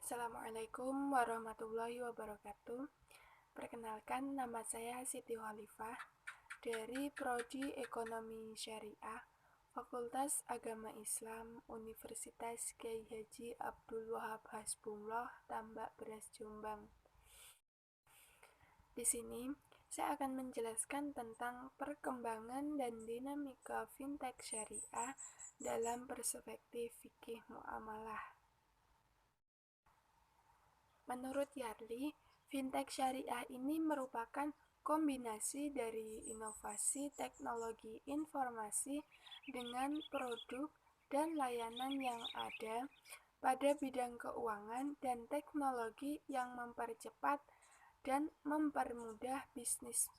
Assalamualaikum warahmatullahi wabarakatuh. Perkenalkan, nama saya Siti Khalifah dari Prodi Ekonomi Syariah, Fakultas Agama Islam, Universitas Kyai Haji Abdul Wahab Hasbullah, Tambak Beras, Jombang. Di sini, saya akan menjelaskan tentang perkembangan dan dinamika fintech syariah dalam perspektif fikih muamalah. Menurut Yarli, fintech syariah ini merupakan kombinasi dari inovasi teknologi informasi dengan produk dan layanan yang ada pada bidang keuangan dan teknologi yang mempercepat dan mempermudah bisnis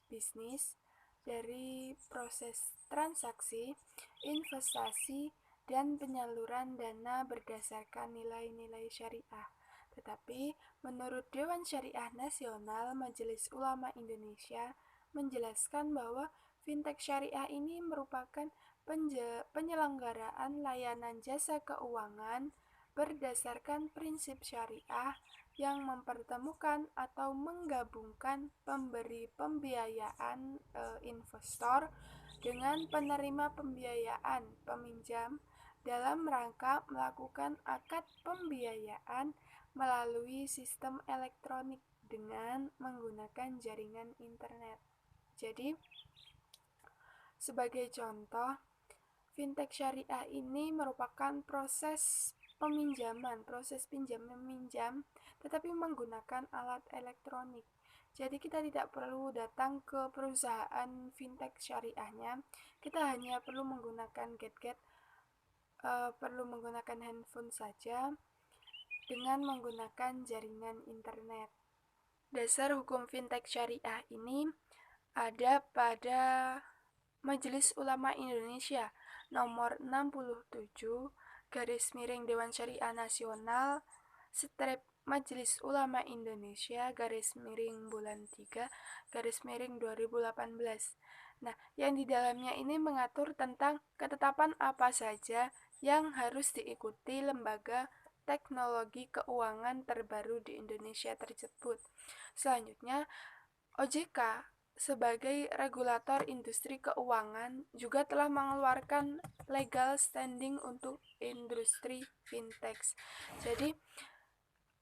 dari proses transaksi, investasi, dan penyaluran dana berdasarkan nilai-nilai syariah. Tetapi, menurut Dewan Syariah Nasional Majelis Ulama Indonesia menjelaskan bahwa fintech syariah ini merupakan penyelenggaraan layanan jasa keuangan berdasarkan prinsip syariah yang mempertemukan atau menggabungkan pemberi pembiayaan investor dengan penerima pembiayaan peminjam dalam rangka melakukan akad pembiayaan melalui sistem elektronik dengan menggunakan jaringan internet. Jadi, sebagai contoh, fintech syariah ini merupakan proses pinjam meminjam, tetapi menggunakan alat elektronik. Jadi kita tidak perlu datang ke perusahaan fintech syariahnya, kita hanya perlu menggunakan gadget, perlu menggunakan handphone saja dengan menggunakan jaringan internet. Dasar hukum fintech syariah ini ada pada Majelis Ulama Indonesia nomor 67 Dewan Syariah Nasional Majelis Ulama Indonesia bulan 3 2018. Nah, yang di dalamnya ini mengatur tentang ketetapan apa saja yang harus diikuti lembaga teknologi keuangan terbaru di Indonesia tersebut. Selanjutnya, OJK sebagai regulator industri keuangan juga telah mengeluarkan legal standing untuk industri fintech. Jadi,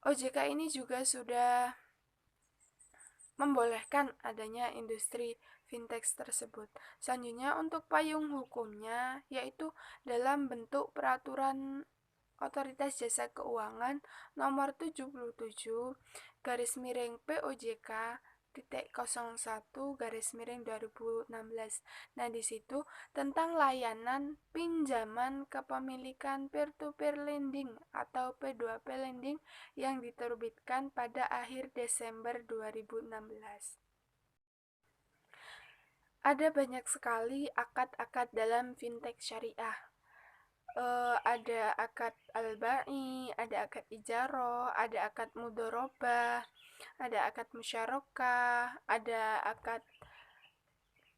OJK ini juga sudah membolehkan adanya industri fintech tersebut. Selanjutnya, untuk payung hukumnya yaitu dalam bentuk peraturan Otoritas Jasa Keuangan nomor 77 POJK 01/2016. Nah, di situ tentang layanan pinjaman kepemilikan peer-to-peer lending atau P2P lending yang diterbitkan pada akhir Desember 2016. Ada banyak sekali akad-akad dalam fintech syariah. Ada akad al-ba'i, ada akad ijaro, ada akad mudorobah, ada akad musyarakah, ada akad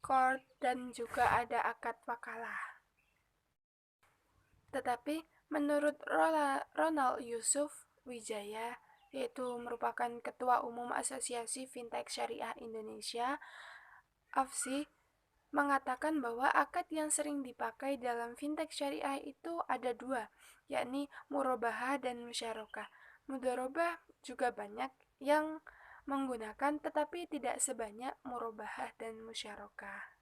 qard, dan juga ada akad wakalah. Tetapi menurut Ronald Yusuf Wijaya, yaitu merupakan Ketua Umum Asosiasi Fintech Syariah Indonesia, AFSI, mengatakan bahwa akad yang sering dipakai dalam fintech syariah itu ada dua, yakni murabahah dan musyarakah. Mudharabah juga banyak yang menggunakan, tetapi tidak sebanyak murabahah dan musyarakah.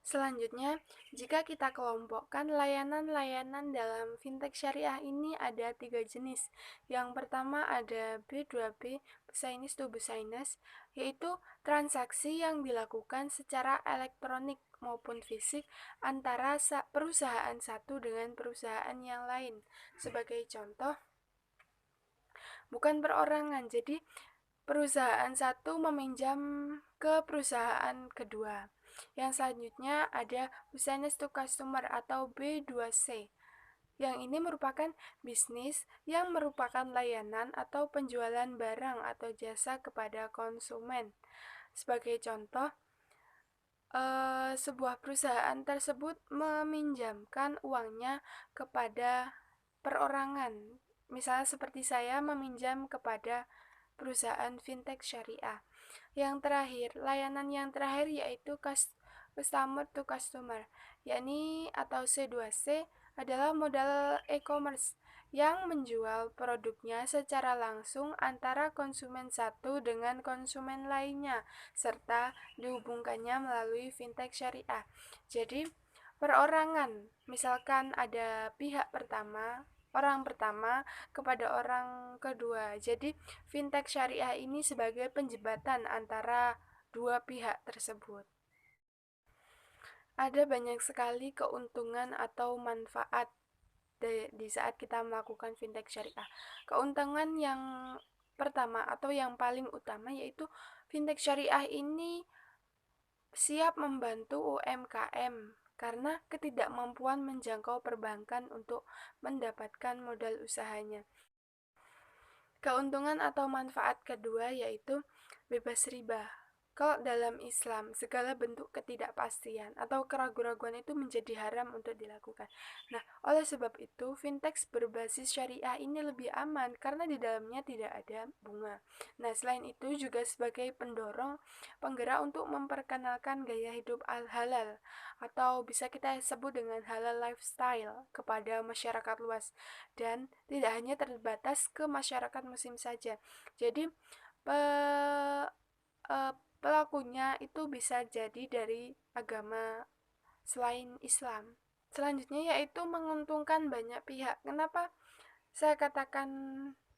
Selanjutnya, jika kita kelompokkan layanan-layanan dalam fintech syariah ini ada 3 jenis. Yang pertama ada B2B, business to business, yaitu transaksi yang dilakukan secara elektronik maupun fisik antara perusahaan satu dengan perusahaan yang lain. Sebagai contoh, bukan perorangan, jadi perusahaan satu meminjam ke perusahaan kedua. Yang selanjutnya ada business to customer atau B2C. Yang ini merupakan bisnis yang merupakan layanan atau penjualan barang atau jasa kepada konsumen. Sebagai contoh, sebuah perusahaan tersebut meminjamkan uangnya kepada perorangan Misalnya seperti saya meminjam kepada perusahaan fintech syariah. Yang terakhir, layanan yang terakhir yaitu customer to customer, yakni atau C2C adalah modal e-commerce yang menjual produknya secara langsung antara konsumen satu dengan konsumen lainnya, serta dihubungkannya melalui fintech syariah. Jadi, perorangan, misalkan ada pihak pertama, orang pertama kepada orang kedua. Jadi, fintech syariah ini sebagai penjembatan antara dua pihak tersebut. Ada banyak sekali keuntungan atau manfaat di saat kita melakukan fintech syariah. Keuntungan yang pertama atau yang paling utama yaitu fintech syariah ini siap membantu UMKM karena ketidakmampuan menjangkau perbankan untuk mendapatkan modal usahanya. Keuntungan atau manfaat kedua yaitu bebas riba. Kalau dalam Islam, segala bentuk ketidakpastian atau keraguan-raguan itu menjadi haram untuk dilakukan. Nah, oleh sebab itu, fintech berbasis syariah ini lebih aman karena di dalamnya tidak ada bunga. Nah, selain itu juga sebagai pendorong, penggerak untuk memperkenalkan gaya hidup halal atau bisa kita sebut dengan halal lifestyle kepada masyarakat luas dan tidak hanya terbatas ke masyarakat muslim saja. Jadi, pelakunya itu bisa jadi dari agama selain Islam. Selanjutnya yaitu menguntungkan banyak pihak. Kenapa saya katakan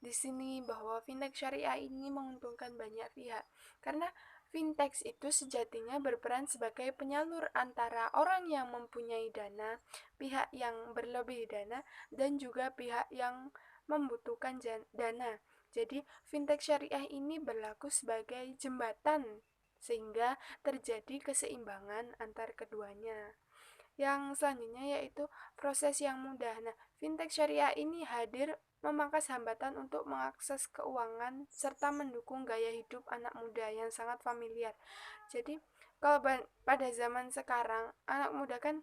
di sini bahwa fintech syariah ini menguntungkan banyak pihak? Karena fintech itu sejatinya berperan sebagai penyalur antara orang yang mempunyai dana, pihak yang berlebih dana, dan juga pihak yang membutuhkan dana. Jadi, fintech syariah ini berlaku sebagai jembatan sehingga terjadi keseimbangan antar keduanya. Yang selanjutnya yaitu proses yang mudah. Nah, fintech syariah ini hadir memangkas hambatan untuk mengakses keuangan serta mendukung gaya hidup anak muda yang sangat familiar. Jadi, kalau pada zaman sekarang anak muda kan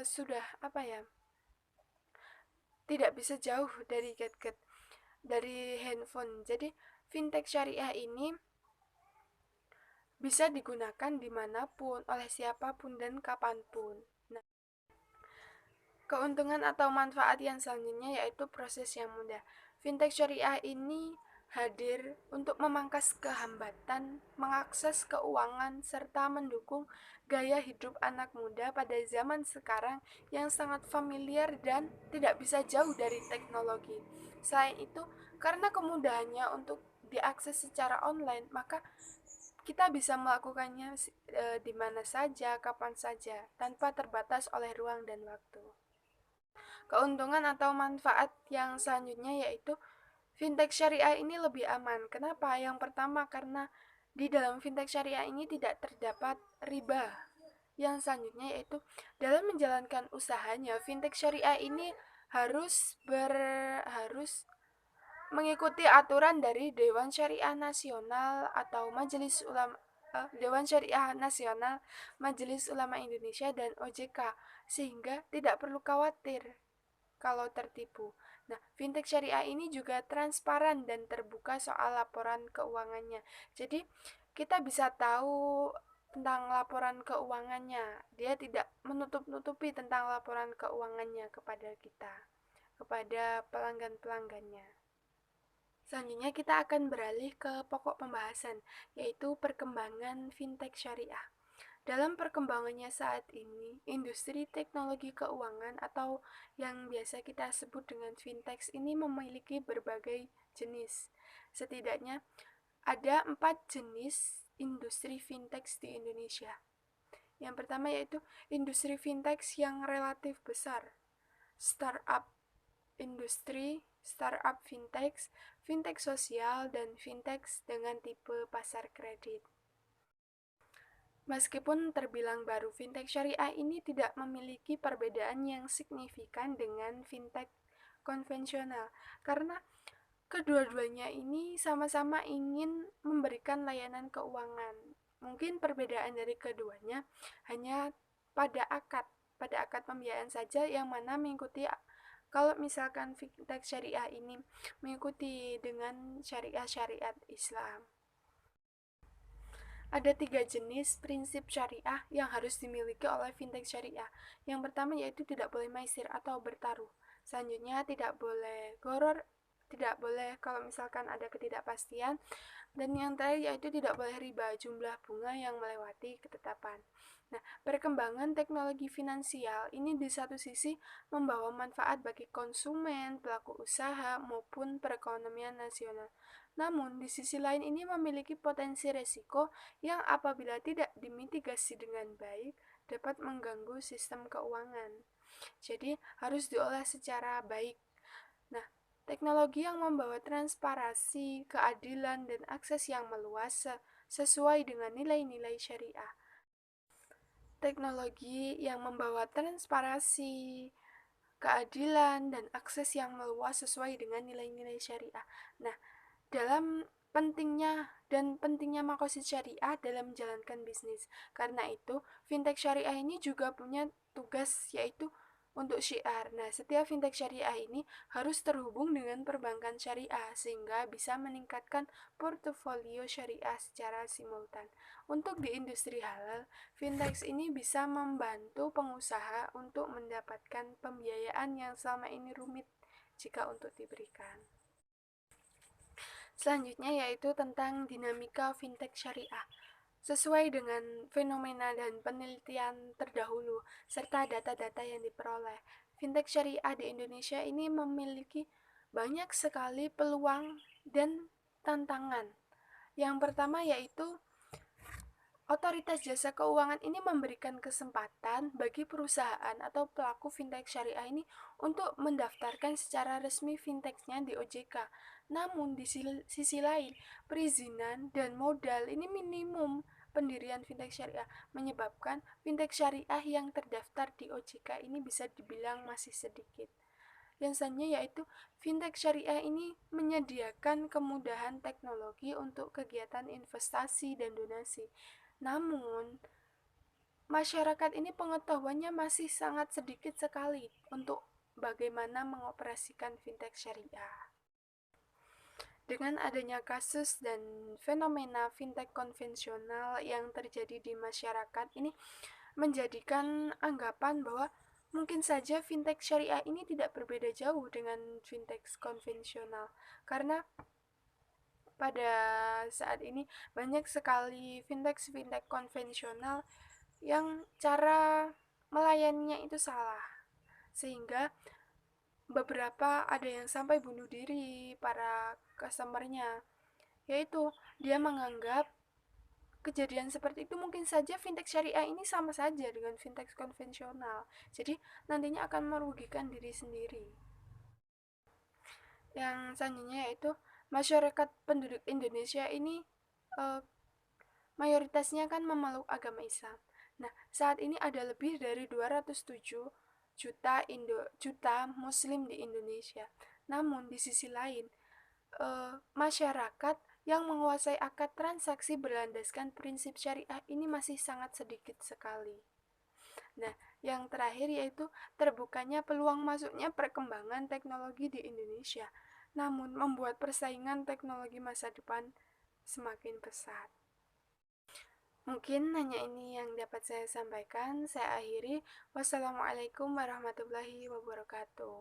sudah tidak bisa jauh dari gadget, dari handphone. Jadi, fintech syariah ini bisa digunakan dimanapun, oleh siapapun, dan kapanpun. Nah, keuntungan atau manfaat yang selanjutnya yaitu proses yang mudah. Fintech syariah ini hadir untuk memangkas kehambatan, mengakses keuangan, serta mendukung gaya hidup anak muda pada zaman sekarang yang sangat familiar dan tidak bisa jauh dari teknologi. Selain itu, karena kemudahannya untuk diakses secara online, maka kita bisa melakukannya di mana saja, kapan saja, tanpa terbatas oleh ruang dan waktu. Keuntungan atau manfaat yang selanjutnya yaitu fintech syariah ini lebih aman. Kenapa? Yang pertama karena di dalam fintech syariah ini tidak terdapat riba. Yang selanjutnya yaitu dalam menjalankan usahanya, fintech syariah ini harus mengikuti aturan dari Dewan Syariah Nasional atau Dewan Syariah Nasional, Majelis Ulama Indonesia, dan OJK, sehingga tidak perlu khawatir kalau tertipu. Nah, fintech syariah ini juga transparan dan terbuka soal laporan keuangannya. Jadi, kita bisa tahu tentang laporan keuangannya. Dia tidak menutup-nutupi tentang laporan keuangannya kepada kita, kepada pelanggan-pelanggannya. Selanjutnya kita akan beralih ke pokok pembahasan, yaitu perkembangan fintech syariah. Dalam perkembangannya saat ini, industri teknologi keuangan atau yang biasa kita sebut dengan fintech ini memiliki berbagai jenis. Setidaknya ada 4 jenis industri fintech di Indonesia. Yang pertama yaitu industri fintech yang relatif besar, startup industri, startup fintech, fintech sosial, dan fintech dengan tipe pasar kredit. Meskipun terbilang baru, fintech syariah ini tidak memiliki perbedaan yang signifikan dengan fintech konvensional, karena kedua-duanya ini sama-sama ingin memberikan layanan keuangan. Mungkin perbedaan dari keduanya hanya pada akad pembiayaan saja, yang mana mengikuti Kalau misalkan fintech syariah ini mengikuti dengan syariat Islam. Ada 3 jenis prinsip syariah yang harus dimiliki oleh fintech syariah. Yang pertama yaitu tidak boleh maisir atau bertaruh. Selanjutnya tidak boleh goror, tidak boleh kalau misalkan ada ketidakpastian. Dan yang terakhir yaitu tidak boleh riba, jumlah bunga yang melewati ketetapan. Nah, perkembangan teknologi finansial ini di satu sisi membawa manfaat bagi konsumen, pelaku usaha, maupun perekonomian nasional. Namun, di sisi lain ini memiliki potensi resiko yang apabila tidak dimitigasi dengan baik dapat mengganggu sistem keuangan. Jadi, harus diolah secara baik. Nah, teknologi yang membawa transparansi, keadilan, dan akses yang meluas sesuai dengan nilai-nilai syariah. Teknologi yang membawa transparansi, keadilan, dan akses yang meluas sesuai dengan nilai-nilai syariah. Nah, dalam pentingnya makosid syariah dalam menjalankan bisnis. Karena itu, fintech syariah ini juga punya tugas yaitu untuk syiar. Nah, setiap fintech syariah ini harus terhubung dengan perbankan syariah sehingga bisa meningkatkan portofolio syariah secara simultan. Untuk di industri halal, fintech ini bisa membantu pengusaha untuk mendapatkan pembiayaan yang selama ini rumit jika untuk diberikan. Selanjutnya yaitu tentang dinamika fintech syariah. Sesuai dengan fenomena dan penelitian terdahulu, serta data-data yang diperoleh, fintech syariah di Indonesia ini memiliki banyak sekali peluang dan tantangan. Yang pertama yaitu Otoritas Jasa Keuangan ini memberikan kesempatan bagi perusahaan atau pelaku fintech syariah ini untuk mendaftarkan secara resmi fintechnya di OJK. Namun di sisi lain, perizinan dan modal ini minimum pendirian fintech syariah, menyebabkan fintech syariah yang terdaftar di OJK ini bisa dibilang masih sedikit. Yang selanjutnya yaitu fintech syariah ini menyediakan kemudahan teknologi untuk kegiatan investasi dan donasi. Namun, masyarakat ini pengetahuannya masih sangat sedikit sekali untuk bagaimana mengoperasikan fintech syariah. Dengan adanya kasus dan fenomena fintech konvensional yang terjadi di masyarakat ini menjadikan anggapan bahwa mungkin saja fintech syariah ini tidak berbeda jauh dengan fintech konvensional karena pada saat ini banyak sekali fintech konvensional yang cara melayaninya itu salah, sehingga beberapa ada yang sampai bunuh diri para customernya, yaitu dia menganggap kejadian seperti itu mungkin saja fintech syariah ini sama saja dengan fintech konvensional, jadi nantinya akan merugikan diri sendiri. Yang selanjutnya yaitu masyarakat penduduk Indonesia ini eh, mayoritasnya kan memeluk agama Islam. Nah, saat ini ada lebih dari 207 juta muslim di Indonesia. Namun di sisi lain, masyarakat yang menguasai akad transaksi berlandaskan prinsip syariah ini masih sangat sedikit sekali. Nah, yang terakhir yaitu terbukanya peluang masuknya perkembangan teknologi di Indonesia, namun membuat persaingan teknologi masa depan semakin pesat. Mungkin hanya ini yang dapat saya sampaikan. Saya akhiri. Wassalamualaikum warahmatullahi wabarakatuh.